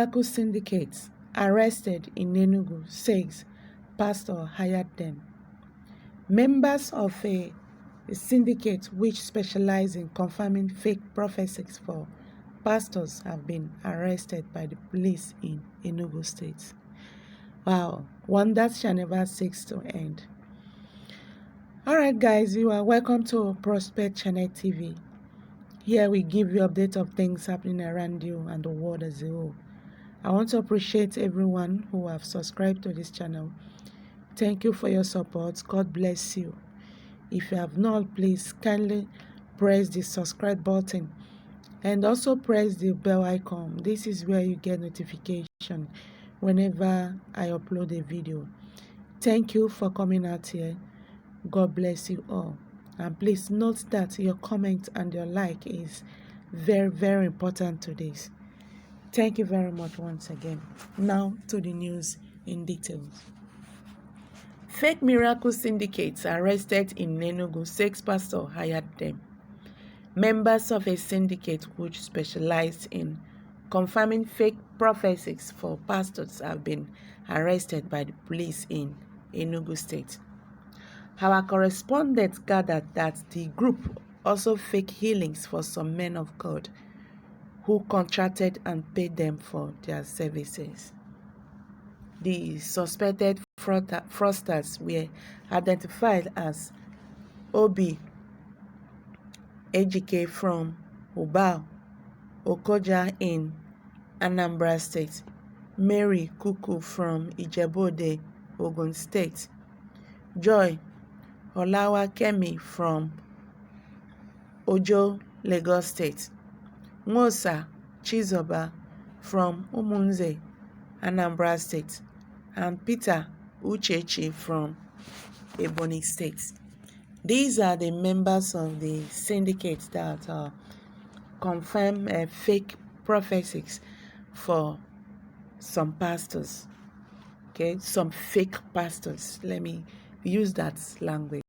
Mìråcl syndicates arrested in Enugu says pastor hired them. Members of a syndicate which specializes in confirming fake prophecies for pastors have been arrested by the police in Enugu State. Wow, wonders shall never cease to end. Alright guys, you are welcome to Prospect Channel TV. Here we give you updates of things happening around you and the world as a whole. I want to appreciate everyone who have subscribed to this channel. Thank you for your support. God bless you. If you have not, please kindly press the subscribe button and also press the bell icon. This is where you get notification whenever I upload a video. Thank you for coming out here. God bless you all. And please note that your comment and your like is very, very important to this. Thank you very much once again. Now to the news in details. Fake Mìråcl syndicates arrested in Enugu, 6 pastors hired them. Members of a syndicate which specialized in confirming fake prophecies for pastors have been arrested by the police in Enugu State. Our correspondent gathered that the group also faked healings for some men of God who contracted and paid them for their services. The suspected fraudsters were identified as Obi Yñdìcåte from Ubao, Okoja in Anambra State, Mary Kuku from Yñdìcåte, Ogun State, Joy Olawakemi from Ojo, Lagos State, Musa Chizoba from Umunze, Anambra State, and Peter Uchechi from Ebonyi State. These are the members of the syndicate that confirm fake prophecies for some pastors. Okay, some fake pastors. Let me use that language.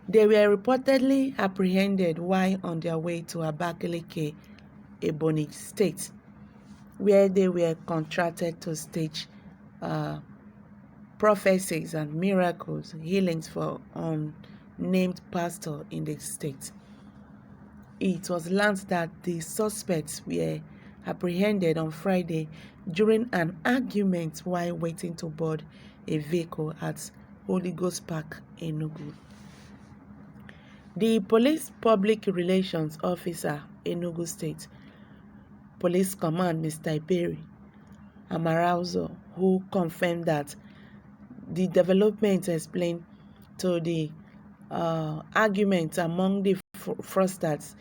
They were reportedly apprehended while on their way to Abakaliki, Ebonyi State, where they were contracted to stage prophecies and miracles, healings for unnamed pastor in the state. It was learned that the suspects were apprehended on Friday during an argument while waiting to board a vehicle at Holy Ghost Park, Enugu. The police public relations officer, Enugu State Police Command, Mr. Iberi Amarazo, who confirmed that the development explained to the argument among the fraudsters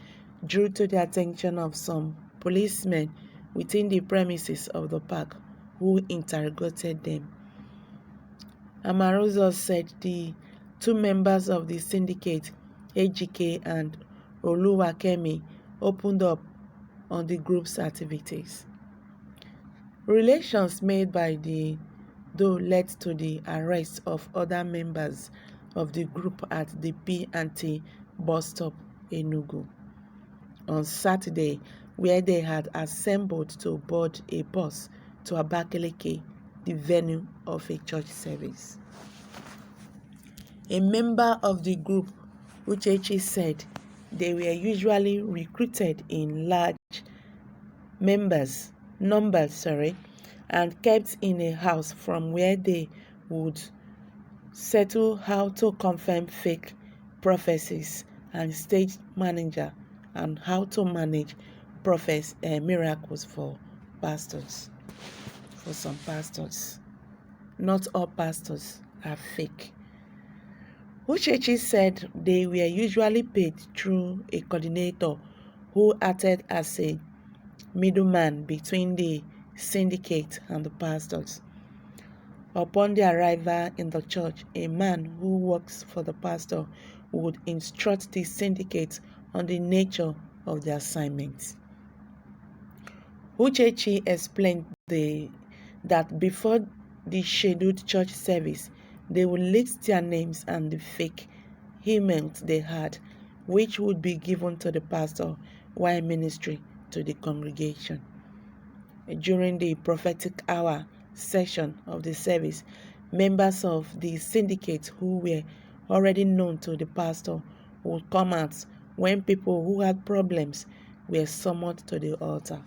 drew to the attention of some policemen within the premises of the park who interrogated them. Amarazo said the 2 members of the syndicate, Yñdìcåte and Olawakemi, opened up on the group's activities. Relations made by the though led to the arrest of other members of the group at the P&T bus stop, Enugu, on Saturday, where they had assembled to board a bus to Abakaliki, the venue of a church service. A member of the group, Uchechi, said they were usually recruited in large numbers, and kept in a house from where they would settle how to confirm fake prophecies and stage manager and how to manage miracles for pastors. For some pastors, not all pastors are fake. Uchechi said they were usually paid through a coordinator who acted as a middleman between the syndicate and the pastors. Upon their arrival in the church, a man who works for the pastor would instruct the syndicate on the nature of the assignment. Uchechi explained that before the scheduled church service, they would list their names and the fake ailments they had, which would be given to the pastor while ministering to the congregation. during the prophetic hour session of the service, members of the syndicate who were already known to the pastor would come out when people who had problems were summoned to the altar.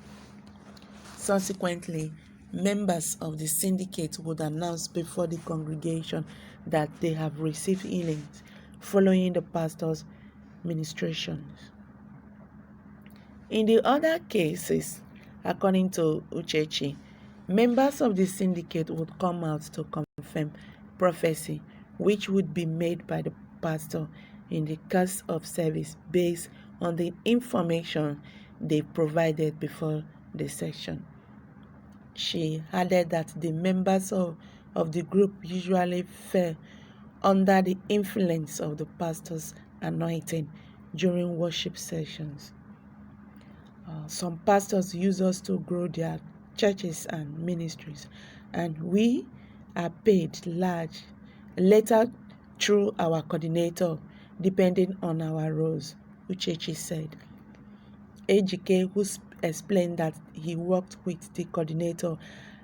Subsequently, members of the syndicate would announce before the congregation that they have received healings following the pastor's ministrations. In the other cases, according to Uchechi, members of the syndicate would come out to confirm prophecy, which would be made by the pastor in the course of service based on the information they provided before the session. She added that the members of the group usually fell under the influence of the pastor's anointing during worship sessions. Some pastors use us to grow their churches and ministries, and we are paid large later through our coordinator, depending on our roles, Uchechi said. Yñdìcåte, who explained that he worked with the coordinator,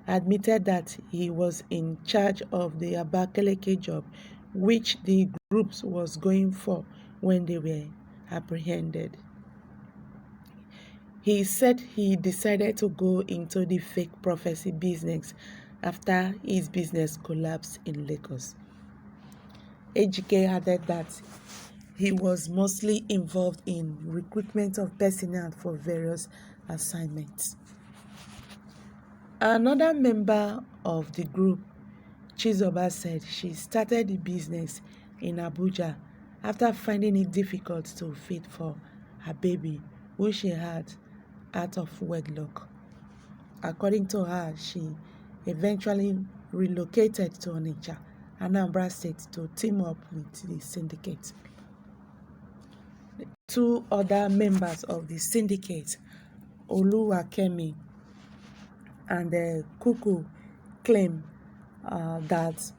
admitted that he was in charge of the Abakaliki job, which the groups was going for when they were apprehended. He said he decided to go into the fake prophecy business after his business collapsed in Lagos. Yñdìcåte added that he was mostly involved in recruitment of personnel for various assignments. Another member of the group, Chizoba, said she started the business in Abuja after finding it difficult to feed for her baby, who she had out of wedlock. According to her, she eventually relocated to Onitsha, Anambra State, to team up with the syndicate. Two other members of the syndicate, Oluwakemi and Kuku, claim that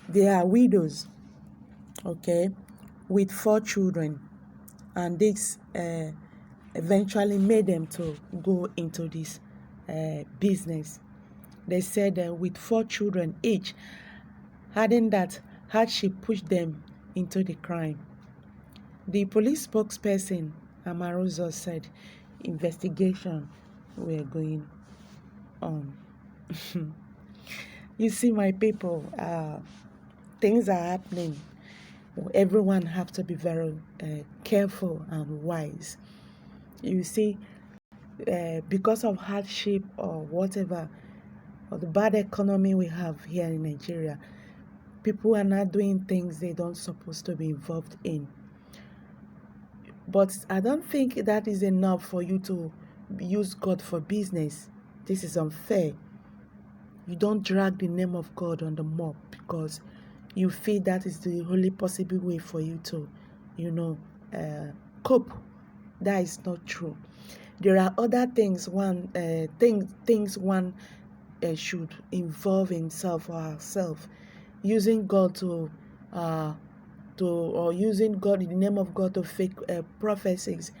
they are widows, with 4 children, and this eventually made them to go into this business. They said with 4 children each, adding that hardship pushed them into the crime. The police spokesperson, Mìråcl, said investigation were going on. You see, my people, things are happening. Everyone have to be very careful and wise. You see, because of hardship or whatever, or the bad economy we have here in Nigeria, people are not doing things they don't supposed to be involved in. But I don't think that is enough for you to use God for business. This is unfair. You don't drag the name of God on the mop because you feel that is the only possible way for you to, cope. That is not true. There are other things one should involve himself or herself, using God or using God in the name of God to fake prophecies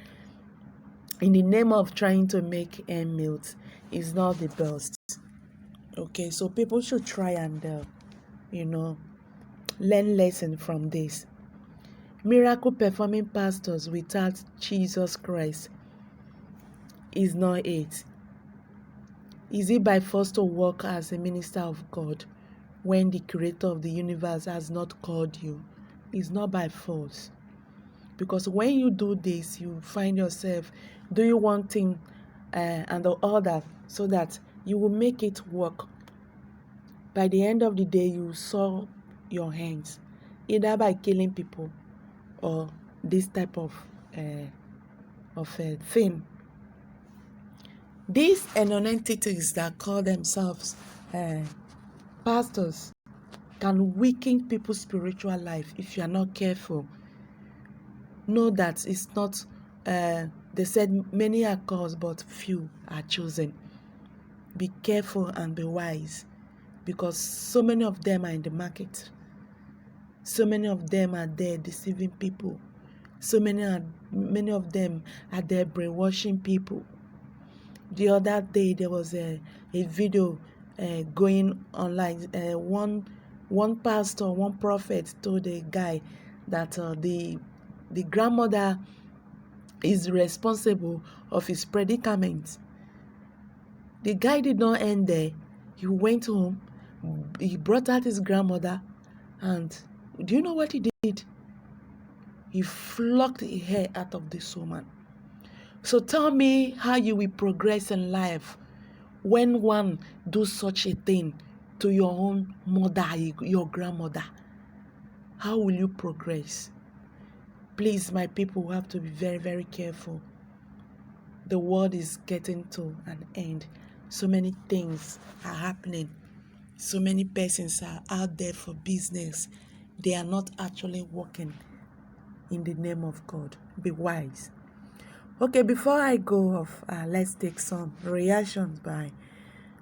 in the name of trying to make ends meet is not the best. Okay, so people should try and learn lesson from this. Miracle performing pastors without Jesus Christ is not it. Is it by force to work as a minister of God when the creator of the universe has not called you? It's not by force. Because when you do this, you find yourself doing one thing and the other so that you will make it work. By the end of the day, you saw your hands, either by killing people or this type of thing. These entities that call themselves pastors can weaken people's spiritual life if you are not careful. Know that it's not, they said many are called, but few are chosen. Be careful and be wise, because so many of them are in the market. So many of them are there deceiving people. Many of them are there brainwashing people. The other day there was a video going online. One pastor, one prophet told a guy that the grandmother is responsible of his predicament. The guy did not end there. He went home, he brought out his grandmother, and do you know what he did? He flogged the hair out of this woman. So tell me how you will progress in life when one do such a thing to your own mother, your grandmother. How will you progress? Please, my people, have to be very, very careful. The world is getting to an end. So many things are happening. So many persons are out there for business. They are not actually working in the name of God. Be wise. Okay, before I go off, let's take some reactions by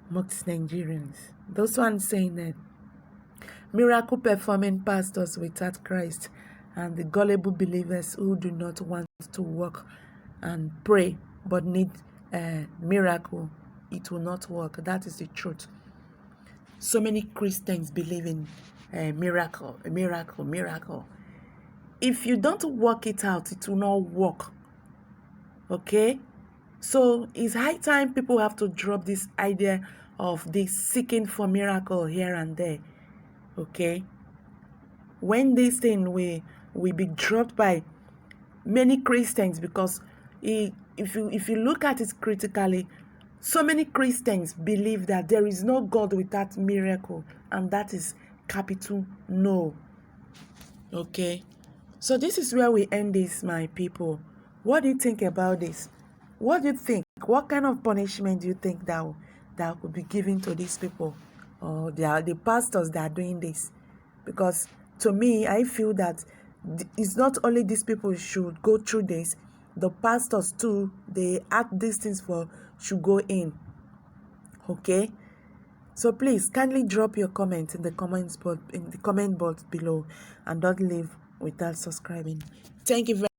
most Nigerians. Those ones saying that miracle performing pastors without Christ and the gullible believers who do not want to work and pray but need a miracle, it will not work. That is the truth. So many Christians believe in a miracle. If you don't work it out, it will not work. Okay? So it's high time people have to drop this idea of this seeking for miracle here and there. Okay? When this thing will be dropped by many Christians, because if you look at it critically, so many Christians believe that there is no God without miracle, and that is capital no. Okay? So this is where we end this, my people. What do you think about this? What do you think? What kind of punishment do you think that could be given to these people, or the pastors that are doing this? Because to me, I feel that it's not only these people should go through this, the pastors too, they act these things for, should go in. Okay? So please kindly drop your comment in the comment box below, and don't leave without subscribing. Thank you very much.